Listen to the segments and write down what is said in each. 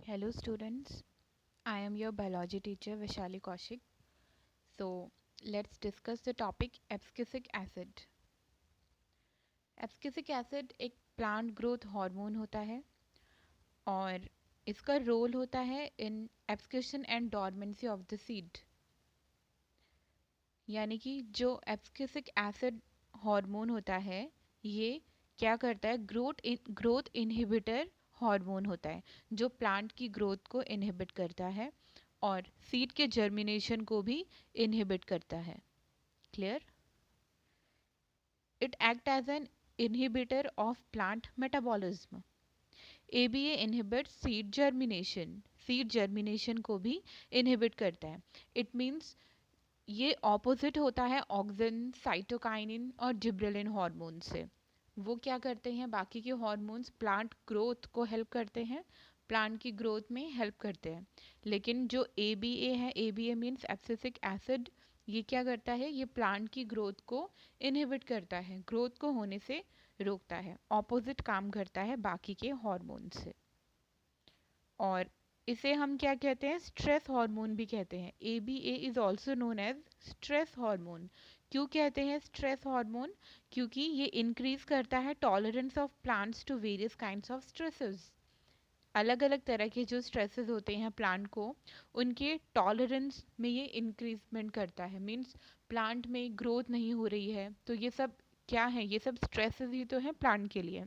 Hello students, I am your biology teacher Vishali Kaushik. So let's discuss the topic abscisic acid. Abscisic acid एक plant growth hormone होता है और इसका role होता है in abscission and dormancy of the seed. यानी कि जो एब्सकिसिक एसिड हार्मोन होता है ये क्या करता है, ग्रोथ इनहिबिटर हार्मोन होता है जो प्लांट की ग्रोथ को इनहिबिट करता है और सीड के जर्मिनेशन को भी इनहिबिट करता है। Clear? It act as an inhibitor of plant metabolism. ABA inhibit seed germination को भी इनहिबिट करता है। इट मीन्स ये ऑपोजिट होता है ऑक्सिन, साइटोकाइनिन और जिब्रेलिन हार्मोन से। वो क्या करते हैं, बाकी के हार्मोन्स प्लांट ग्रोथ को हेल्प करते हैं, प्लांट की ग्रोथ में हेल्प करते हैं, लेकिन जो ABA है, ABA मीन्स एब्सिसिक एसिड, ये क्या करता है, ये प्लांट की ग्रोथ को इनहिबिट करता है, ग्रोथ को होने से रोकता है, ऑपोजिट काम करता है बाकी के हार्मोन से। और इसे हम क्या कहते हैं, स्ट्रेस हार्मोन भी कहते हैं। ABA is also known as stress hormone. क्यों कहते हैं स्ट्रेस हार्मोन? क्योंकि ये इंक्रीज करता है tolerance of plants to various kinds of stresses. अलग अलग तरह के जो स्ट्रेसेस होते हैं प्लांट को, उनके टॉलरेंस में ये इंक्रीजमेंट करता है। मीन्स प्लांट में ग्रोथ नहीं हो रही है तो ये सब क्या है, ये सब स्ट्रेसेस ही तो हैं प्लांट के लिए,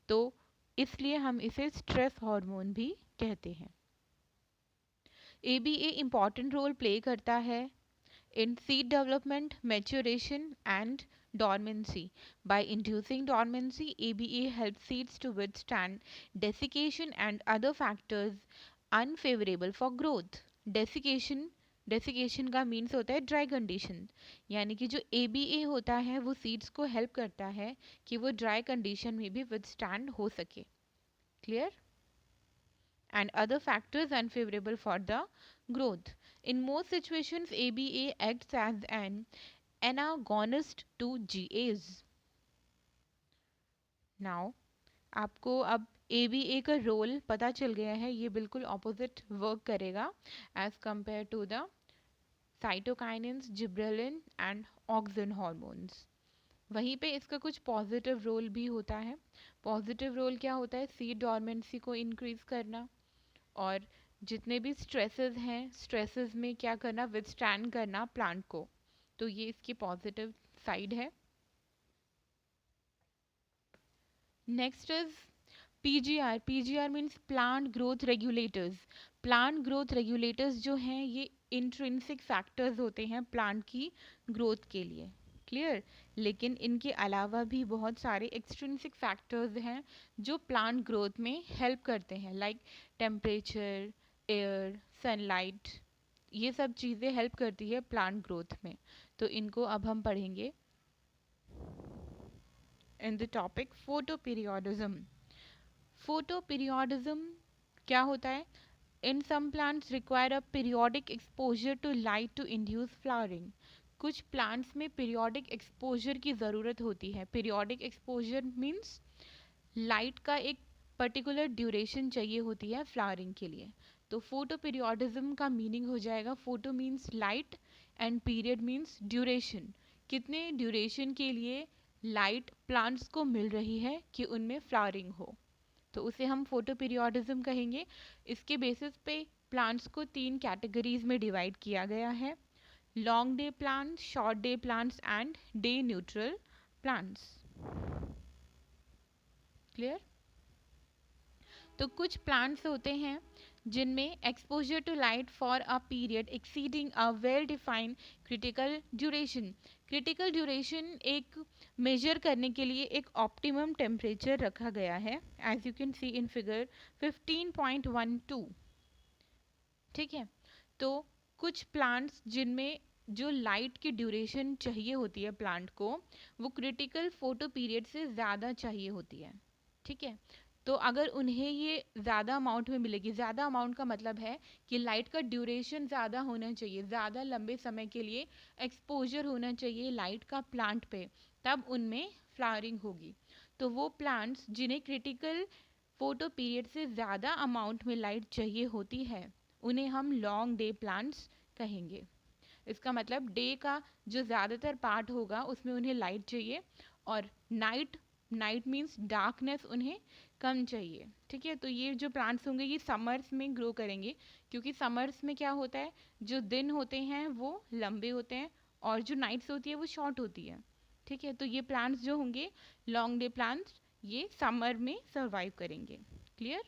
तो इसलिए हम इसे स्ट्रेस हार्मोन भी कहते हैं। ABA इम्पॉर्टेंट रोल प्ले करता है in seed development, maturation and dormancy. By inducing dormancy, ABA helps seeds to withstand desiccation and other factors unfavorable for growth. Desiccation का मीन्स होता है ड्राई कंडीशन, यानी कि जो ABA होता है वो सीड्स को हेल्प करता है कि वो ड्राई कंडीशन में भी विथस्टैंड हो सके। Clear? And other factors unfavorable for the growth. In most situations, ABA acts as an anagonist to GAs. Now, आपको अब ABA का रोल पता चल गया है, ये बिल्कुल ऑपोजिट वर्क करेगा as compare to the cytokinins, gibberellin and auxin hormones. वहीं पे इसका कुछ पॉजिटिव रोल भी होता है। पॉजिटिव रोल क्या होता है, सीड डॉर्मेंसी को इंक्रीज करना और जितने भी स्ट्रेसेस हैं, स्ट्रेसेस में क्या करना, विथस्टैंड करना प्लांट को, तो ये इसकी पॉजिटिव साइड है। Next is PGR। PGR means plant growth regulators. Plant growth regulators जो हैं ये इंट्रिंसिक फैक्टर्स होते हैं प्लांट की ग्रोथ के लिए। क्लियर? लेकिन इनके अलावा भी बहुत सारे एक्सट्रिंसिक फैक्टर्स हैं जो प्लांट ग्रोथ में हेल्प करते हैं, लाइक टेम्परेचर, एयर, सनलाइट, ये सब चीज़ें हेल्प करती है प्लांट ग्रोथ में। तो इनको अब हम पढ़ेंगे in the topic photoperiodism. Photoperiodism क्या होता है? In some plants require a periodic exposure to light to induce flowering. कुछ प्लांट्स में पीरियोडिक एक्सपोजर की ज़रूरत होती है। पीरियोडिक एक्सपोजर मीन्स लाइट का एक पर्टिकुलर ड्यूरेशन चाहिए होती है फ्लावरिंग के लिए। तो फोटो पीरियोडिज्म का मीनिंग हो जाएगा, photo means light and period means duration, कितने ड्यूरेशन के लिए लाइट प्लांट्स को मिल रही है कि उनमें फ्लावरिंग हो, तो उसे हम फोटो पीरियोडिज्म कहेंगे। इसके बेसिस पे प्लांट्स को 3 कैटेगरीज में डिवाइड किया गया है, long day plants, short day plants and day neutral plants. Clear? तो कुछ प्लांट्स होते हैं जिनमें exposure to light for a period exceeding a well defined critical duration. Critical duration एक मेजर करने के लिए एक ऑप्टिमम टेम्परेचर रखा गया है, as you can see in figure 15.12। ठीक है, तो कुछ प्लांट्स जिनमें जो लाइट की ड्यूरेशन चाहिए होती है प्लांट को, वो क्रिटिकल फोटो पीरियड से ज़्यादा चाहिए होती है। ठीक है, तो अगर उन्हें ये ज़्यादा अमाउंट में मिलेगी, ज़्यादा अमाउंट का मतलब है कि लाइट का ड्यूरेशन ज़्यादा होना चाहिए, ज़्यादा लंबे समय के लिए एक्सपोजर होना चाहिए लाइट का प्लांट पे, तब उनमें फ्लावरिंग होगी। तो वो प्लांट्स जिन्हें क्रिटिकल फोटो पीरियड से ज़्यादा अमाउंट में लाइट चाहिए होती है उन्हें हम लॉन्ग डे प्लांट्स कहेंगे। इसका मतलब डे का जो ज़्यादातर पार्ट होगा उसमें उन्हें लाइट चाहिए, और नाइट नाइट मीन्स डार्कनेस उन्हें कम चाहिए। ठीक है, तो ये जो प्लांट्स होंगे ये समर्स में ग्रो करेंगे, क्योंकि समर्स में क्या होता है, जो दिन होते हैं वो लंबे होते हैं और जो नाइट्स होती है वो शॉर्ट होती है। ठीक है, तो ये प्लांट्स जो होंगे लॉन्ग डे प्लांट्स, ये समर में सर्वाइव करेंगे। क्लियर।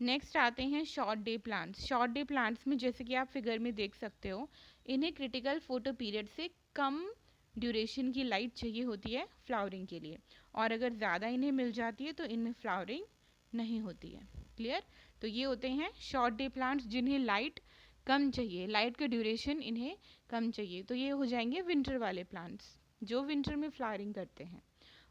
नेक्स्ट आते हैं short day plants. Short day plants में जैसे कि आप फिगर में देख सकते हो, इन्हें क्रिटिकल फोटो पीरियड से कम ड्यूरेशन की लाइट चाहिए होती है फ्लावरिंग के लिए, और अगर ज़्यादा इन्हें मिल जाती है तो इनमें फ्लावरिंग नहीं होती है। क्लियर। तो ये होते हैं शॉर्ट डे प्लांट्स जिन्हें लाइट कम चाहिए, लाइट का ड्यूरेशन इन्हें कम चाहिए, तो ये हो जाएंगे विंटर वाले प्लांट्स जो विंटर में फ्लावरिंग करते हैं।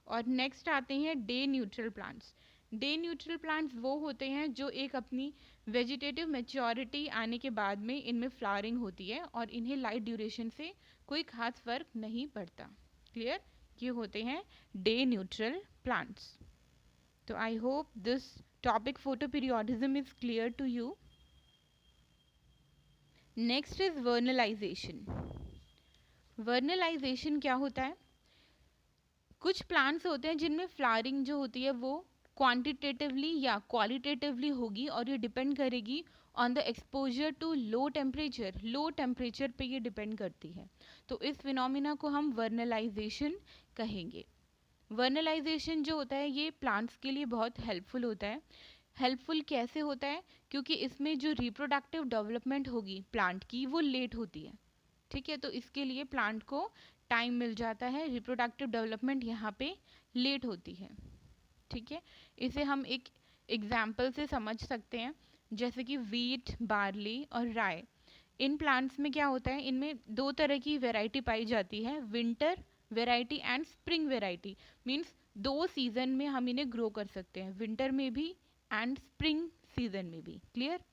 और नेक्स्ट आते हैं day neutral plants. Day neutral plants वो होते हैं जो एक अपनी वेजिटेटिव मैच्योरिटी आने के बाद में इनमें फ्लावरिंग होती है और इन्हें लाइट ड्यूरेशन से कोई खास फर्क नहीं पड़ता। क्लियर। ये होते हैं डे न्यूट्रल प्लांट्स। तो I hope this topic photoperiodism is clear to you. Next is vernalization. Vernalization क्या होता है? कुछ प्लांट्स होते हैं जिनमें फ्लावरिंग जो होती है वो क्वांटिटेटिवली या क्वालिटेटिवली होगी, और ये डिपेंड करेगी on the exposure to low temperature. Low temperature पे ये डिपेंड करती है, तो इस फिनोमिना को हम वर्नलाइजेशन कहेंगे। वर्नलाइजेशन जो होता है ये प्लांट्स के लिए बहुत हेल्पफुल होता है। हेल्पफुल कैसे होता है? क्योंकि इसमें जो रिप्रोडक्टिव डेवलपमेंट होगी प्लांट की वो लेट होती है। ठीक है, तो इसके लिए प्लांट को टाइम मिल जाता है, रिप्रोडक्टिव डेवलपमेंट यहाँ पे लेट होती है। ठीक है, इसे हम एक एग्जाम्पल से समझ सकते हैं, जैसे कि वीट, बार्ली और राय। इन प्लांट्स में क्या होता है, इनमें दो तरह की वैरायटी पाई जाती है, winter variety and spring variety. Means दो सीजन में हम इन्हें ग्रो कर सकते हैं, विंटर में भी एंड स्प्रिंग सीजन में भी। क्लियर।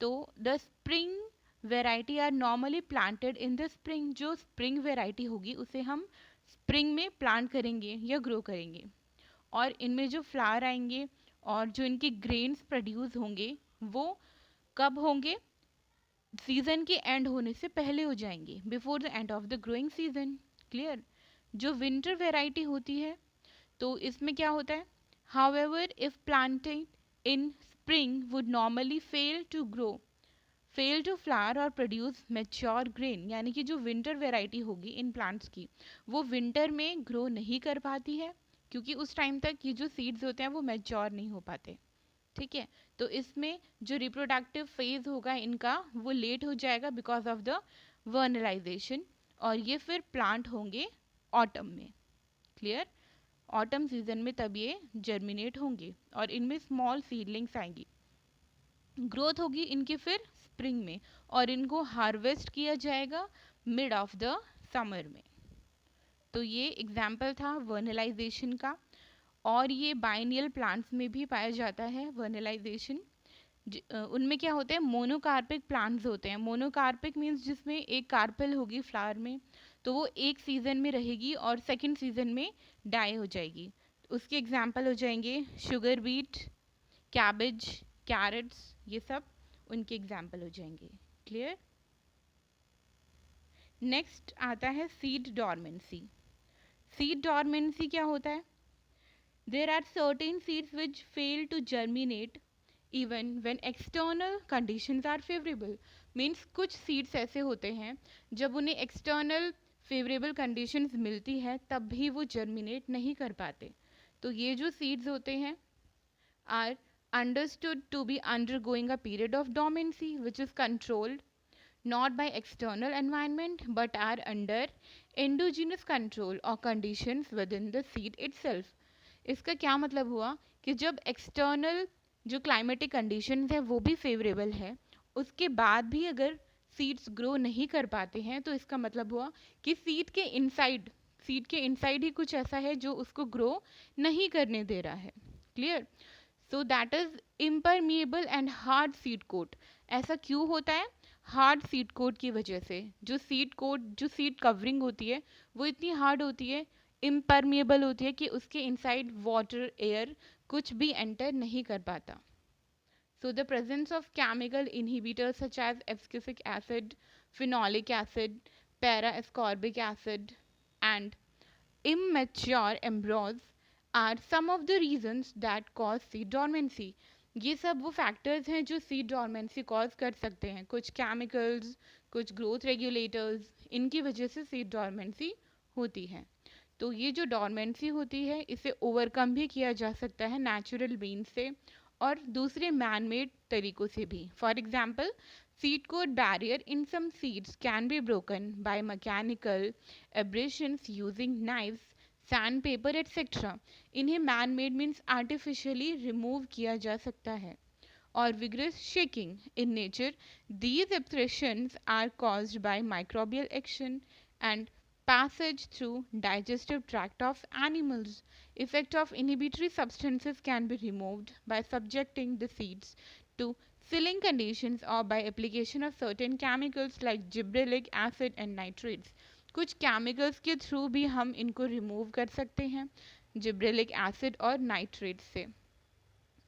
तो the spring variety are normally planted in the spring. जो स्प्रिंग वेराइटी होगी उसे हम स्प्रिंग में प्लांट करेंगे या ग्रो करेंगे, और इनमें जो फ्लावर आएंगे और जो इनके ग्रेन्स प्रोड्यूस होंगे वो कब होंगे? सीजन के एंड होने से पहले हो जाएंगे, before the end of the growing season. Clear. जो विंटर वेराइटी होती है तो इसमें क्या होता है, however if planted in spring would normally fail to flower और प्रोड्यूस मेच्योर ग्रेन। यानी कि जो विंटर वेराइटी होगी इन प्लांट्स की वो विंटर में ग्रो नहीं कर पाती है, क्योंकि उस टाइम तक ये जो सीड्स होते हैं वो मेच्योर नहीं हो पाते। ठीक है, तो इसमें जो रिप्रोडक्टिव फेज होगा इनका वो लेट हो जाएगा बिकॉज ऑफ द वर्नलाइजेशन, और ये फिर प्लांट होंगे ऑटम में। क्लियर। ऑटम सीजन में तब ये जर्मिनेट होंगे और इनमें स्मॉल सीडलिंग्स आएंगी, ग्रोथ होगी इनकी फिर स्प्रिंग में, और इनको हार्वेस्ट किया जाएगा मिड ऑफ द समर में। तो ये एग्जाम्पल था वर्नलाइजेशन का, और ये बाइनियल प्लांट्स में भी पाया जाता है वर्नलाइजेशन। उनमें क्या होते हैं, मोनोकार्पिक प्लांट्स होते हैं। मोनोकार्पिक मीन्स जिसमें एक कार्पेल होगी फ्लावर में, तो वो एक सीजन में रहेगी और सेकंड सीजन में डाई हो जाएगी। उसके एग्जाम्पल हो जाएंगे शुगर बीट, कैबेज, कैरेट्स, ये सब उनके एग्जाम्पल हो जाएंगे। क्लियर। नेक्स्ट आता है सीड डॉर्मेंसी। सीड डॉर्मेंसी क्या होता है? There are certain seeds which fail to germinate even when external conditions are favourable. Means कुछ सीड्स ऐसे होते हैं जब उन्हें एक्सटर्नल फेवरेबल कंडीशंस मिलती है तब भी वो जर्मिनेट नहीं कर पाते। तो ये जो सीड्स होते हैं are understood to be undergoing a period of dormancy which is controlled not by external environment but are under endogenous control or conditions within the seed itself। इसका क्या मतलब हुआ कि जब एक्सटर्नल जो क्लाइमेटिक कंडीशंस है वो भी फेवरेबल है, उसके बाद भी अगर सीड्स ग्रो नहीं कर पाते हैं तो इसका मतलब हुआ कि सीड के इनसाइड ही कुछ ऐसा है जो उसको ग्रो नहीं करने दे रहा है। Clear. So that is impermeable and hard seed coat. ऐसा क्यों होता है? हार्ड सीड कोट की वजह से। जो सीड कवरिंग होती है वो इतनी हार्ड होती है, इम्परमिएबल होती है कि उसके इनसाइड वाटर, एयर कुछ भी एंटर नहीं कर पाता. So the presence of chemical inhibitors such as abscisic acid, phenolic acid, para-ascorbic acid, and immature embryos are some of the reasons that cause seed dormancy. ये सब वो फैक्टर्स हैं जो सीड डॉर्मेंसी कॉज कर सकते हैं. कुछ केमिकल्स, कुछ ग्रोथ रेगुलेटर्स, इनकी वजह से सीड डॉर्मेंसी होती है. तो ये जो डॉर्मेंसी होती है इसे ओवरकम भी किया जा सकता है नेचुरल मीन्स से और दूसरे मैन मेड तरीकों से भी. For example, seed coat barrier in some seeds can be broken by mechanical abrasions using knives, sandpaper etc. इन्हें man made means artificially remove किया जा सकता है. और vigorous shaking in nature, these abrasions are caused by microbial action and passage through digestive tract of animals. Effect of inhibitory substances can be removed by subjecting the seeds to sealing conditions or by application of certain chemicals like gibberellic acid and nitrates. कुछ chemicals के through भी हम इनको remove कर सकते हैं gibberellic acid और nitrate से.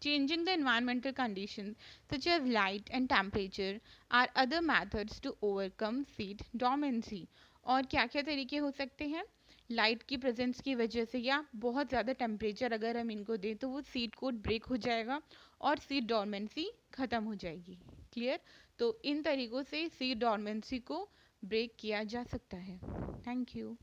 Changing the environmental conditions such as light and temperature are other methods to overcome seed dormancy. और क्या क्या तरीके हो सकते हैं? लाइट की प्रेजेंस की वजह से या बहुत ज़्यादा टेम्परेचर अगर हम इनको दें तो वो सीड कोड ब्रेक हो जाएगा और सीड डॉर्मेंसी ख़त्म हो जाएगी. क्लियर? तो इन तरीक़ों से सीड डॉर्मेंसी को ब्रेक किया जा सकता है. Thank you.